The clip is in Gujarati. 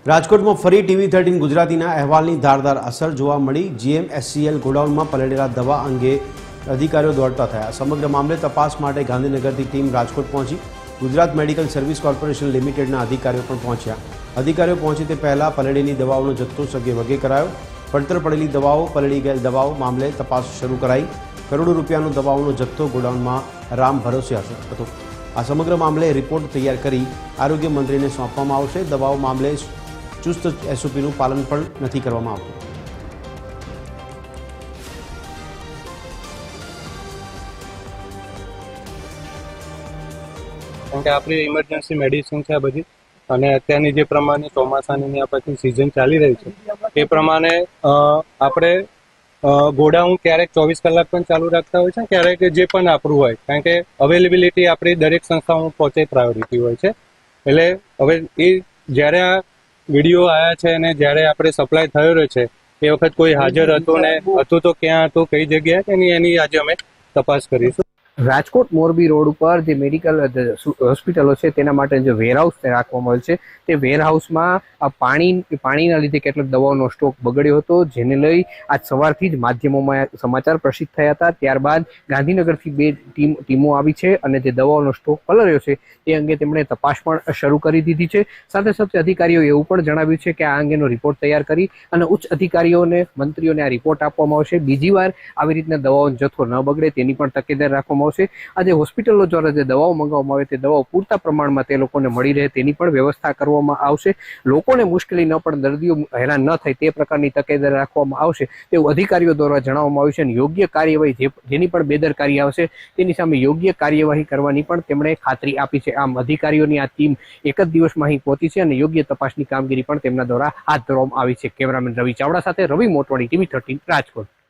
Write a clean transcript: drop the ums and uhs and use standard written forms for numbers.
રાજકોટમાં ફરી TV13 ગુજરાતીના અહેવાલની ધારદાર અસર જોવા મળી। GMSCL ગોડાઉનમાં પલળેલા દવા અંગે અધિકારીઓ દોડતા થયા। સમગ્ર મામલે તપાસ માટે ગાંધીનગરથી ટીમ રાજકોટ પહોંચી। ગુજરાત મેડિકલ સર્વિસ કોર્પોરેશન લિમિટેડના અધિકારીઓ પણ પહોંચ્યા। અધિકારીઓ પહોંચે તે પહેલા પલળેલી દવાઓનો જથ્થો સગે વગે કરાયો। પડતર પડેલી દવાઓ, પલળી ગયેલ દવાઓ મામલે તપાસ શરૂ કરાઈ। કરોડો રૂપિયાનો દવાઓનો જથ્થો ગોડાઉનમાં રામ ભરોસે હતો। આ સમગ્ર મામલે રિપોર્ટ તૈયાર કરી આરોગ્ય મંત્રીને સોંપવામાં આવશે। દવાઓ મામલે ચુસ્ત SOPનું પાલન પણ નથી કરવામાં આવતું। કારણ કે આપણી ઇમરજન્સી મેડિસિન છે બધી, અને અત્યારની જે પ્રમાણે ચોમાસાની આ પછી સિઝન ચાલી રહી છે એ પ્રમાણે આપણે ગોડાઉન ક્યારેક 24 કલાક પણ ચાલુ રાખતા હોય છે, ક્યારેક જે પણ આપણું હોય, કારણ કે અવેલેબિલિટી આપણી દરેક સંસ્થાઓમાં પહોંચે પ્રાયોરિટી હોય છે। એટલે હવે એ જ્યારે આ વિડીયો આવ્યા છે અને જ્યારે આપણે સપ્લાય થયો રહ્યો છે એ વખત કોઈ હાજર હતો ને હતું તો ક્યાં હતું, કઈ જગ્યાએ, એની આજે અમે તપાસ કરીશું। રાજકોટ મોરબી રોડ ઉપર જે મેડિકલ હોસ્પિટલો છે તેના માટે જે વેરહાઉસ રાખવામાં આવેલ છે તે વેરહાઉસમાં પાણીના લીધે કેટલાક દવાઓનો સ્ટોક બગડ્યો હતો, જેને લઈ આજ સવારથી જ માધ્યમોમાં સમાચાર પ્રસિદ્ધ થયા હતા। ત્યારબાદ ગાંધીનગરથી 2 ટીમો આવી છે અને જે દવાઓનો સ્ટોક પલળ્યો છે તે અંગે તેમણે તપાસ પણ શરૂ કરી દીધી છે। સાથે સાથે અધિકારીઓએ એવું પણ જણાવ્યું છે કે આ અંગેનો રિપોર્ટ તૈયાર કરી અને ઉચ્ચ અધિકારીઓને, મંત્રીઓને આ રિપોર્ટ આપવામાં આવશે। બીજી વાર આવી રીતના દવાઓનો જથ્થો ન બગડે તેની પણ તકેદારી રાખવામાં આવશે। આજે હોસ્પિટલો દ્વારા જે દવાઓ મંગાવવામાં આવે તે દવાઓ પૂરતા પ્રમાણમાં તે લોકોને મળી રહે તેની પણ વ્યવસ્થા કરવામાં આવશે। લોકોને મુશ્કેલી ન પડે, દર્દીઓ હેરાન ન થાય તે પ્રકારની તકેદારી રાખવામાં આવશે તેવું અધિકારીઓ દ્વારા જણાવવામાં આવ્યું છે। અને યોગ્ય કાર્યવાહી જેની પણ બેદરકારી આવશે તેની સામે યોગ્ય કાર્યવાહી કરવાની પણ તેમણે ખાતરી આપી છે। આમ અધિકારીઓની આ ટીમ એક જ દિવસમાં અહીં પહોંચી છે અને યોગ્ય તપાસની કામગીરી પણ તેમના દ્વારા હાથ ધરવામાં આવી છે। કેમેરામેન રવિ ચાવડા સાથે રવિ મોટવાણી, TV13 રાજકોટ।